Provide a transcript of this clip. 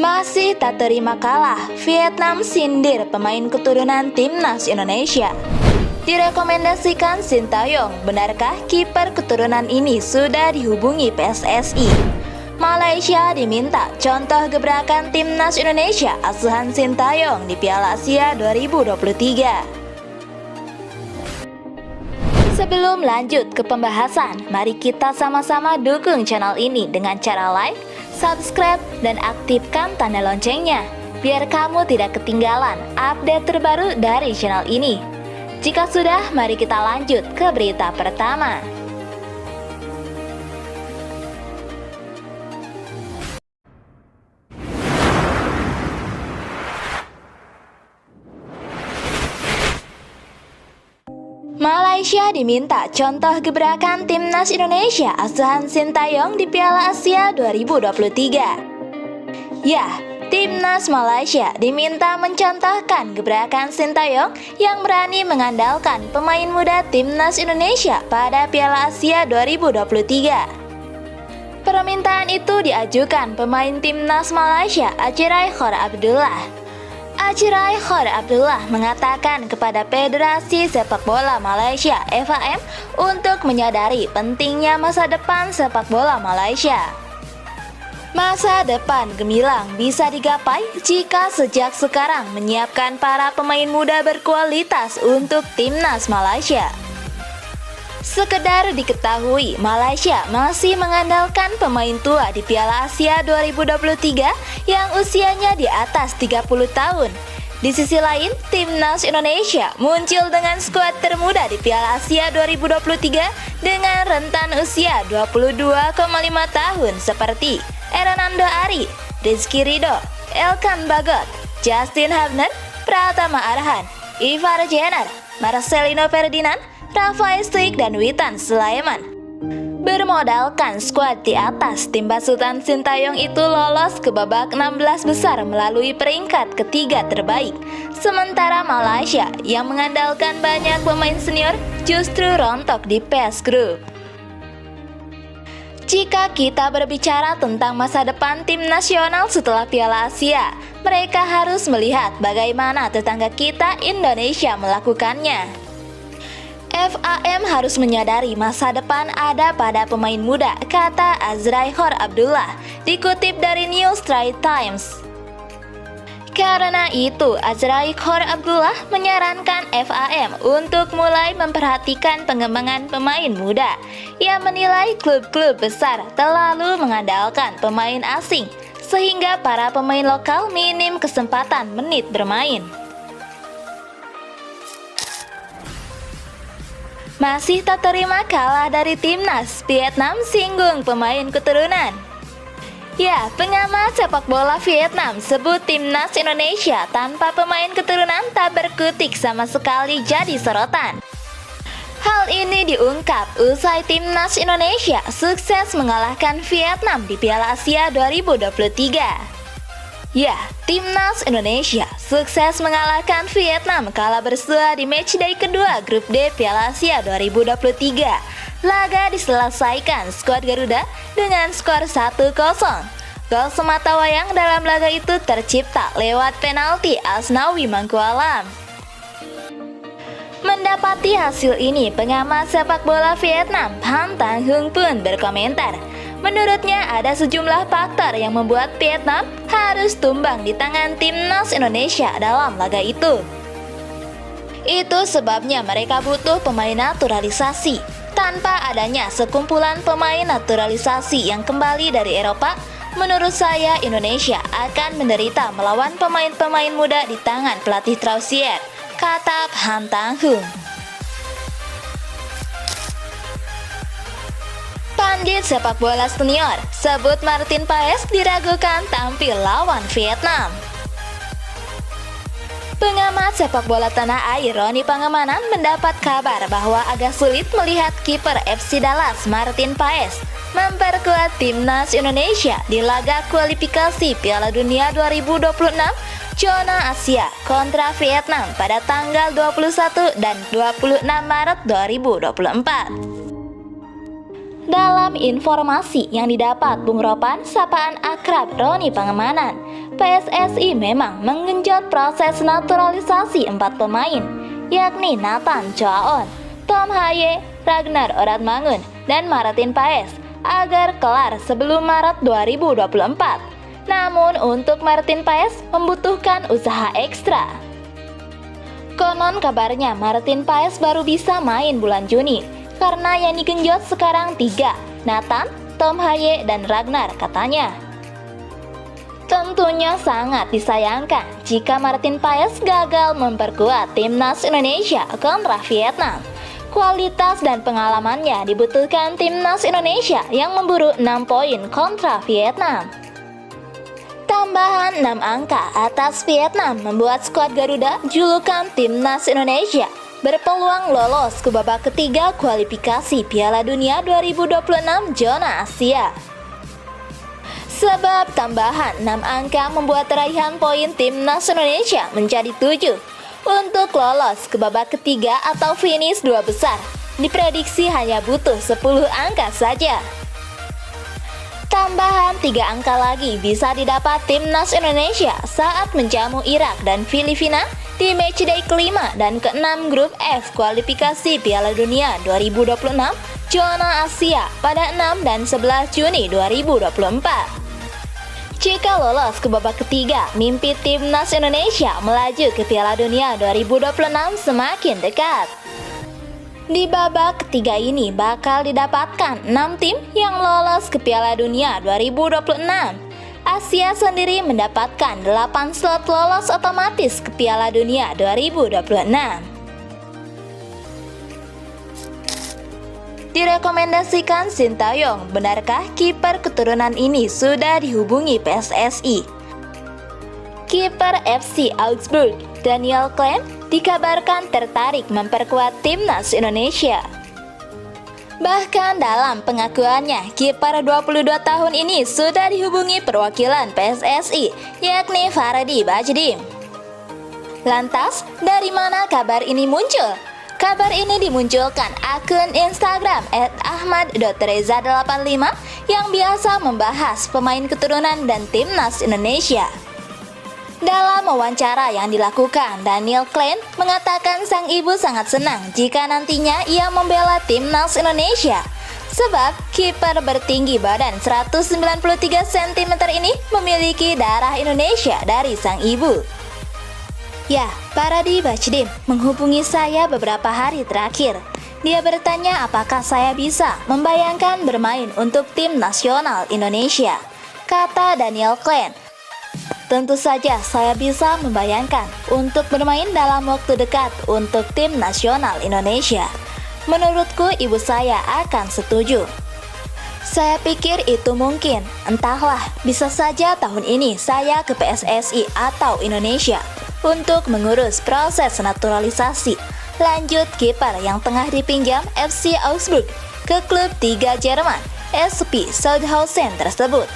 Masih tak terima kalah, Vietnam sindir pemain keturunan timnas Indonesia. Direkomendasikan Sintayong, benarkah kiper keturunan ini sudah dihubungi PSSI? Malaysia diminta contoh gebrakan timnas Indonesia asuhan Sintayong di Piala Asia 2023. Sebelum lanjut ke pembahasan, mari kita sama-sama dukung channel ini dengan cara like, subscribe, dan aktifkan tanda loncengnya, biar kamu tidak ketinggalan update terbaru dari channel ini. Jika sudah, mari kita lanjut ke berita pertama. Malaysia diminta contoh gebrakan timnas Indonesia asuhan Sintayong di Piala Asia 2023. Ya, timnas Malaysia diminta mencontohkan gebrakan Sintayong yang berani mengandalkan pemain muda timnas Indonesia pada Piala Asia 2023. Permintaan itu diajukan pemain timnas Malaysia Achirai Khor Abdullah. Achirai Khor Abdullah mengatakan kepada Federasi Sepak Bola Malaysia (FAM) untuk menyadari pentingnya masa depan sepak bola Malaysia. Masa depan gemilang bisa digapai jika sejak sekarang menyiapkan para pemain muda berkualitas untuk timnas Malaysia. Sekedar diketahui, Malaysia masih mengandalkan pemain tua di Piala Asia 2023 yang usianya di atas 30 tahun. Di sisi lain, timnas Indonesia muncul dengan skuad termuda di Piala Asia 2023 dengan rentan usia 22,5 tahun seperti Hernando Ari, Rizky Ridho, Elkan Bagot, Justin Hubner, Pratama Arhan, Ivar Jenner, Marcelino Ferdinand, Rafael Struijk, dan Witan Sulaiman. Bermodalkan skuad di atas, tim Basutan Sintayong itu lolos ke babak 16 besar melalui peringkat ketiga terbaik. Sementara Malaysia yang mengandalkan banyak pemain senior justru rontok di PES Group. Jika kita berbicara tentang masa depan tim nasional setelah Piala Asia, mereka harus melihat bagaimana tetangga kita Indonesia melakukannya. FAM harus menyadari masa depan ada pada pemain muda, kata Achirai Khor Abdullah, dikutip dari New Straits Times. Karena itu, Achirai Khor Abdullah menyarankan FAM untuk mulai memperhatikan pengembangan pemain muda. Ia menilai klub-klub besar terlalu mengandalkan pemain asing, sehingga para pemain lokal minim kesempatan menit bermain. Masih tak terima kalah dari timnas, Vietnam singgung pemain keturunan. Ya, pengamat sepak bola Vietnam sebut timnas Indonesia tanpa pemain keturunan tak berkutik sama sekali jadi sorotan. Hal ini diungkap usai timnas Indonesia sukses mengalahkan Vietnam di Piala Asia 2023. Ya, timnas Indonesia sukses mengalahkan Vietnam kala bersua di matchday kedua grup D Piala Asia 2023. Laga diselesaikan skuad Garuda dengan skor 1-0. Gol sematawayang dalam laga itu tercipta lewat penalti Asnawi Mangkualam. Mendapati hasil ini, pengamat sepak bola Vietnam Han Tang Hung pun berkomentar. Menurutnya ada sejumlah faktor yang membuat Vietnam harus tumbang di tangan timnas Indonesia dalam laga itu. Itu sebabnya mereka butuh pemain naturalisasi. Tanpa adanya sekumpulan pemain naturalisasi yang kembali dari Eropa, menurut saya Indonesia akan menderita melawan pemain-pemain muda di tangan pelatih Trausier, kata Han Tang Hung. Pandit sepak bola senior sebut Martin Paes diragukan tampil lawan Vietnam. Pengamat sepak bola tanah air Roni Pangemanan mendapat kabar bahwa agak sulit melihat kiper FC Dallas Martin Paes memperkuat timnas Indonesia di laga kualifikasi Piala Dunia 2026 zona Asia kontra Vietnam pada tanggal 21 dan 26 Maret 2024. Dalam informasi yang didapat Bung Ropan, sapaan akrab Roni Pangemanan, PSSI memang menggenjot proses naturalisasi 4 pemain, yakni Nathan Choaon, Tom Haye, Ragnar Oratmangun, dan Martin Paes, agar kelar sebelum Maret 2024. Namun untuk Martin Paes membutuhkan usaha ekstra. Konon kabarnya Martin Paes baru bisa main bulan Juni, karena yang digenjot sekarang 3, Nathan, Tom Haye, dan Ragnar katanya. Tentunya sangat disayangkan jika Martin Paes gagal memperkuat timnas Indonesia kontra Vietnam. Kualitas dan pengalamannya dibutuhkan timnas Indonesia yang memburu 6 poin kontra Vietnam. Tambahan 6 angka atas Vietnam membuat skuad Garuda julukan timnas Indonesia berpeluang lolos ke babak ketiga kualifikasi Piala Dunia 2026 zona Asia. Sebab tambahan 6 angka membuat raihan poin timnas Indonesia menjadi 7 untuk lolos ke babak ketiga atau finish 2 besar. Diprediksi hanya butuh 10 angka saja. Tambahan 3 angka lagi bisa didapat timnas Indonesia saat menjamu Irak dan Filipina di matchday kelima dan ke-6 grup F kualifikasi Piala Dunia 2026 zona Asia pada 6 dan 11 Juni 2024. Jika lolos ke babak ketiga, mimpi timnas Indonesia melaju ke Piala Dunia 2026 semakin dekat. Di babak ketiga ini bakal didapatkan 6 tim yang lolos ke Piala Dunia 2026. Asia sendiri mendapatkan 8 slot lolos otomatis ke Piala Dunia 2026. Direkomendasikan Sintayong, benarkah kiper keturunan ini sudah dihubungi PSSI? Kiper FC Augsburg, Daniel Klein, dikabarkan tertarik memperkuat timnas Indonesia. Bahkan dalam pengakuannya, kiper 22 tahun ini sudah dihubungi perwakilan PSSI, yakni Faradi Bajdim. Lantas, dari mana kabar ini muncul? Kabar ini dimunculkan akun Instagram @ahmad.reza85 yang biasa membahas pemain keturunan dan timnas Indonesia. Dalam wawancara yang dilakukan, Daniel Klein mengatakan sang ibu sangat senang jika nantinya ia membela timnas Indonesia. Sebab kiper bertinggi badan 193 cm ini memiliki darah Indonesia dari sang ibu. Ya, Faradi Bajdim menghubungi saya beberapa hari terakhir. Dia bertanya apakah saya bisa membayangkan bermain untuk tim nasional Indonesia. Kata Daniel Klein, tentu saja saya bisa membayangkan untuk bermain dalam waktu dekat untuk tim nasional Indonesia. Menurutku ibu saya akan setuju. Saya pikir itu mungkin, entahlah, bisa saja tahun ini saya ke PSSI atau Indonesia untuk mengurus proses naturalisasi. Lanjut kiper yang tengah dipinjam FC Augsburg ke klub 3 Jerman, SP Sandhausen tersebut.